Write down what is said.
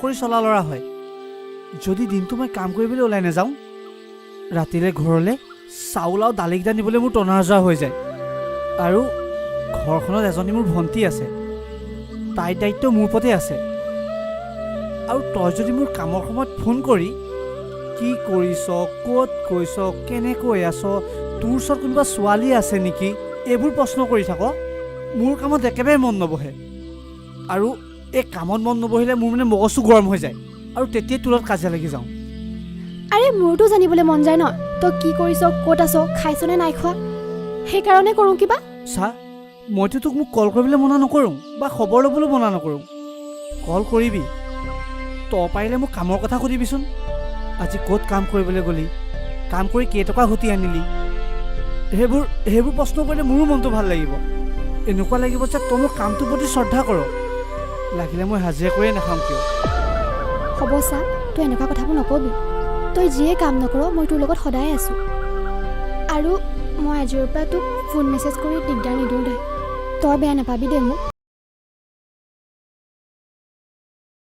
কৰি চলা ল'ৰা হয়। যদি দিনটো মই কাম কৰিবলৈ ওলাই নাযাওঁ, ৰাতিলৈ ঘৰলৈ চাউল আৰু দালিকেইটা নিবলৈ মোৰ টনা আজৰা হৈ যায়। আৰু ঘৰখনত এজনী মোৰ ভণ্টি আছে, তাইৰ দায়িত্ব মোৰ ওপৰতে আছে। আৰু তই যদি মোৰ কামৰ সময়ত ফোন কৰি কি কৰিছ, ক'ত গৈছ, কেনেকৈ আছ, তোৰ ওচৰত কোনোবা ছোৱালী আছে নেকি, এইবোৰ প্ৰশ্ন কৰি থাক, মোৰ কামত একেবাৰে মন নবহে। আৰু এই কামত মন নবহিলে মোৰ মানে মগজটো গৰম হৈ যায় আৰু তেতিয়াই তোৰ লগত কাজিয়া লাগি যাওঁ। আৰে মোৰতো জানিবলৈ মন যায় ন, তই কি কৰিছ, ক'ত আছ, খাইছনে নাই খোৱা, সেইকাৰণে কৰোঁ কিবা। চা, মইতো তোক মোক কল কৰিবলৈ মনা নকৰোঁ বা খবৰ ল'বলৈ মনা নকৰোঁ। কল কৰিবি, তই পাৰিলে মোক কামৰ কথা সুধিবিচোন। আজি ক'ত কাম কৰিবলৈ গ'লি, কাম কৰি কেইটকা ঘটি আনিলি, সেইবোৰ প্ৰশ্ন কৰিলে মোৰো মনটো ভাল লাগিব। এনেকুৱা লাগিব যে তই মোৰ কামটোৰ প্ৰতি শ্ৰদ্ধা কৰ। লাগিলে মই হাজিৰা কৰিয়ে নাখাম কিয়। হ'ব চা, তই এনেকুৱা কথাবোৰ নকবি। তই যিয়ে কাম নকৰ, মই তোৰ লগত সদায় আছোঁ। আৰু মই আজিৰ পৰা তোক ফোন মেছেজ কৰি দিগদাৰ নিদিওঁ দে, তই বেয়া নাপাবি দে মোক।